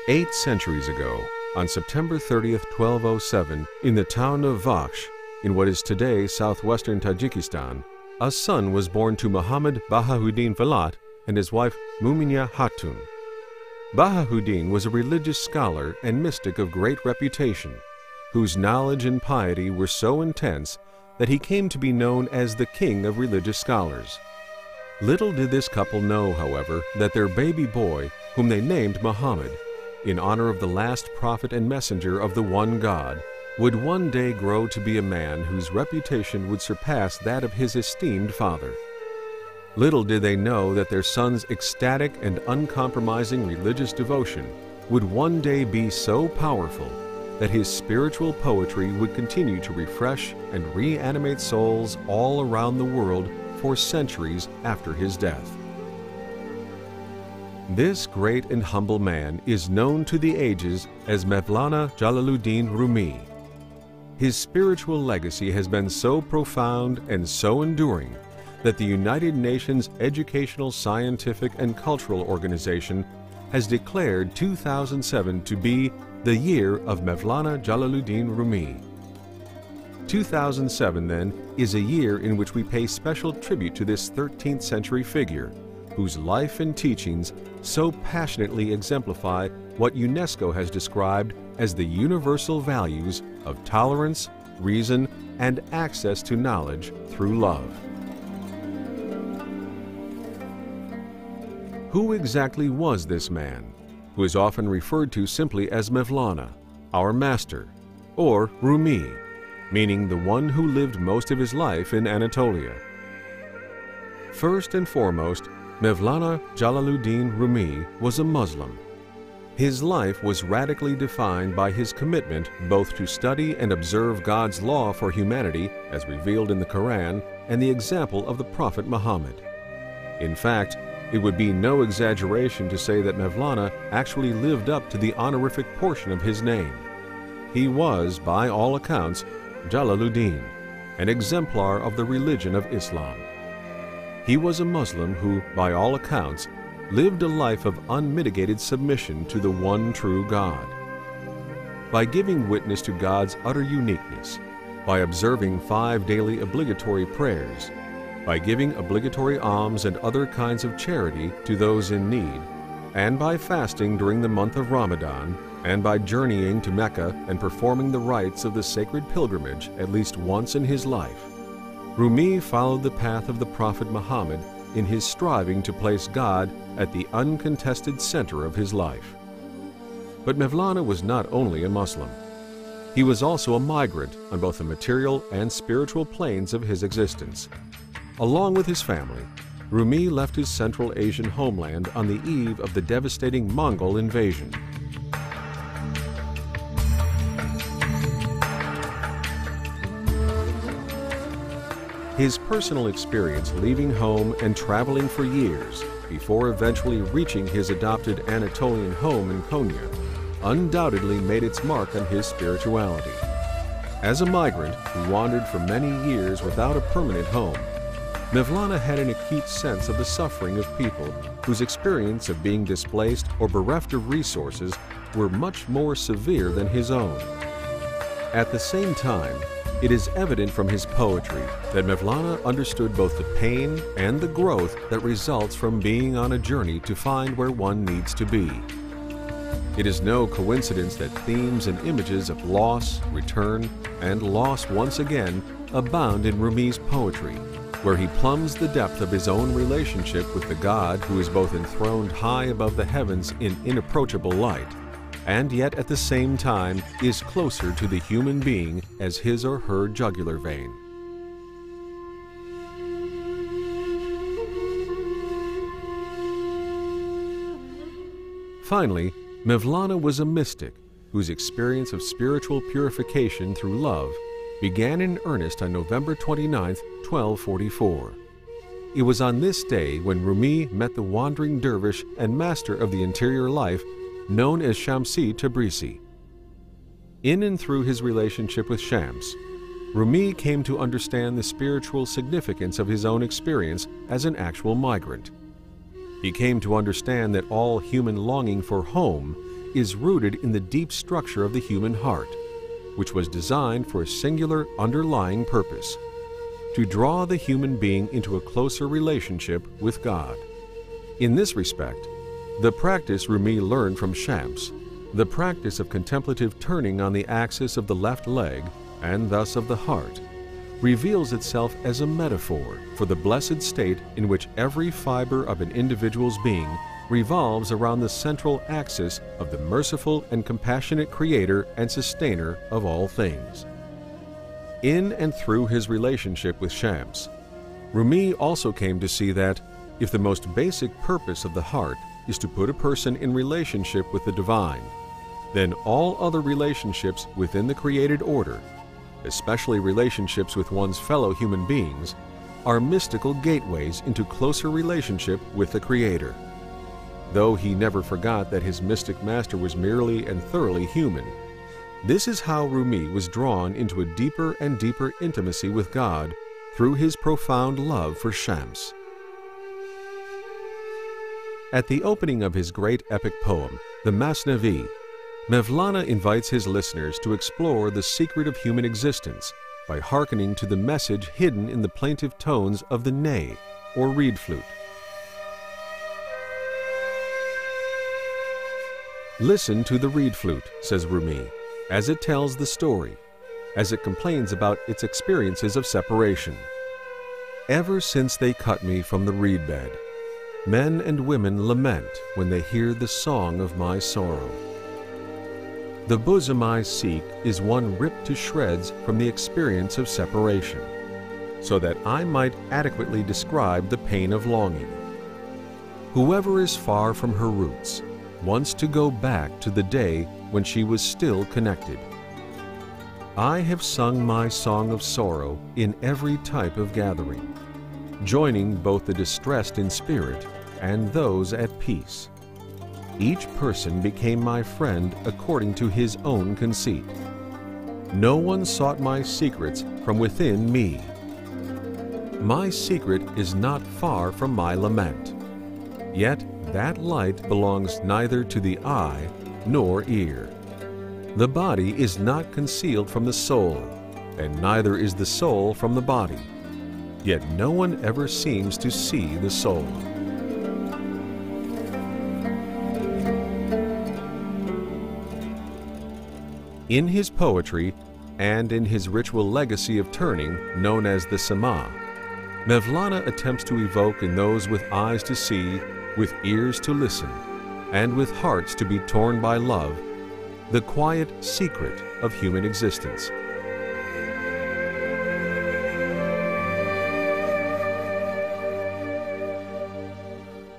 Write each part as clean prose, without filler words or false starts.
8 centuries ago, on September 30th, 1207, in the town of Vakhsh, in what is today southwestern Tajikistan, a son was born to Muhammad Bahahuddin Falat and his wife Muminya Hatun. Bahahuddin was a religious scholar and mystic of great reputation, whose knowledge and piety were so intense that he came to be known as the king of religious scholars. Little did this couple know, however, that their baby boy, whom they named Muhammad, in honor of the last prophet and messenger of the one God, would one day grow to be a man whose reputation would surpass that of his esteemed father. Little did they know that their son's ecstatic and uncompromising religious devotion would one day be so powerful that his spiritual poetry would continue to refresh and reanimate souls all around the world for centuries after his death. This great and humble man is known to the ages as Mawlana Jalaluddin Rumi. His spiritual legacy has been so profound and so enduring that the United Nations Educational, Scientific, and Cultural Organization has declared 2007 to be the year of Mawlana Jalaluddin Rumi. 2007, then, is a year in which we pay special tribute to this 13th century figure, whose life and teachings so passionately exemplify what UNESCO has described as the universal values of tolerance, reason, and access to knowledge through love. Who exactly was this man, who is often referred to simply as Mawlana, our master, or Rumi, meaning the one who lived most of his life in Anatolia? First and foremost, Mawlana Jalaluddin Rumi was a Muslim. His life was radically defined by his commitment both to study and observe God's law for humanity as revealed in the Quran and the example of the Prophet Muhammad. In fact, it would be no exaggeration to say that Mawlana actually lived up to the honorific portion of his name. He was, by all accounts, Jalaluddin, an exemplar of the religion of Islam. He was a Muslim who, by all accounts, lived a life of unmitigated submission to the one true God. By giving witness to God's utter uniqueness, by observing 5 daily obligatory prayers, by giving obligatory alms and other kinds of charity to those in need, and by fasting during the month of Ramadan, and by journeying to Mecca and performing the rites of the sacred pilgrimage at least once in his life, Rumi followed the path of the Prophet Muhammad in his striving to place God at the uncontested center of his life. But Mawlana was not only a Muslim. He was also a migrant on both the material and spiritual planes of his existence. Along with his family, Rumi left his Central Asian homeland on the eve of the devastating Mongol invasion. His personal experience leaving home and traveling for years before eventually reaching his adopted Anatolian home in Konya undoubtedly made its mark on his spirituality. As a migrant who wandered for many years without a permanent home, Mawlana had an acute sense of the suffering of people whose experience of being displaced or bereft of resources were much more severe than his own. At the same time, it is evident from his poetry that Mawlana understood both the pain and the growth that results from being on a journey to find where one needs to be. It is no coincidence that themes and images of loss, return, and loss once again abound in Rumi's poetry, where he plumbs the depth of his own relationship with the God who is both enthroned high above the heavens in inapproachable light, and yet at the same time is closer to the human being as his or her jugular vein. Finally, Mawlana was a mystic whose experience of spiritual purification through love began in earnest on November 29, 1244. It was on this day when Rumi met the wandering dervish and master of the interior life known as Shamsi Tabrisi. In and through his relationship with Shams, Rumi came to understand the spiritual significance of his own experience as an actual migrant. He came to understand that all human longing for home is rooted in the deep structure of the human heart, which was designed for a singular underlying purpose: to draw the human being into a closer relationship with God. In this respect, the practice Rumi learned from Shams, the practice of contemplative turning on the axis of the left leg, and thus of the heart, reveals itself as a metaphor for the blessed state in which every fiber of an individual's being revolves around the central axis of the merciful and compassionate Creator and Sustainer of all things. In and through his relationship with Shams, Rumi also came to see that if the most basic purpose of the heart is to put a person in relationship with the divine, then all other relationships within the created order, especially relationships with one's fellow human beings, are mystical gateways into closer relationship with the Creator. Though he never forgot that his mystic master was merely and thoroughly human, this is how Rumi was drawn into a deeper and deeper intimacy with God through his profound love for Shams. At the opening of his great epic poem, the Masnavi, Mawlana invites his listeners to explore the secret of human existence by hearkening to the message hidden in the plaintive tones of the ney, or reed flute. Listen to the reed flute, says Rumi, as it tells the story, as it complains about its experiences of separation. Ever since they cut me from the reed bed, men and women lament when they hear the song of my sorrow. The bosom I seek is one ripped to shreds from the experience of separation, so that I might adequately describe the pain of longing. Whoever is far from her roots wants to go back to the day when she was still connected. I have sung my song of sorrow in every type of gathering, joining both the distressed in spirit and those at peace. Each person became my friend according to his own conceit. No one sought my secrets from within me. My secret is not far from my lament, yet that light belongs neither to the eye nor ear. The body is not concealed from the soul, and neither is the soul from the body. Yet no one ever seems to see the soul. In his poetry and in his ritual legacy of turning, known as the Sama, Mawlana attempts to evoke in those with eyes to see, with ears to listen, and with hearts to be torn by love, the quiet secret of human existence.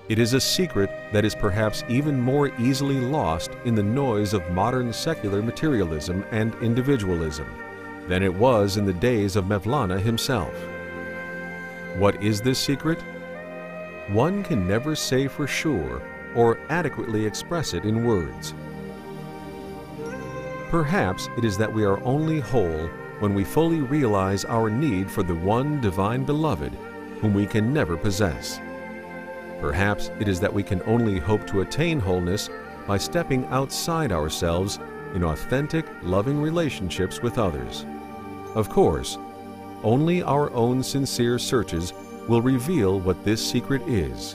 It is a secret that is perhaps even more easily lost in the noise of modern secular materialism and individualism than it was in the days of Mawlana himself. What is this secret? One can never say for sure or adequately express it in words. Perhaps it is that we are only whole when we fully realize our need for the one divine beloved whom we can never possess. Perhaps it is that we can only hope to attain wholeness by stepping outside ourselves in authentic, loving relationships with others. Of course, only our own sincere searches will reveal what this secret is,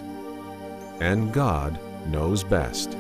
and God knows best.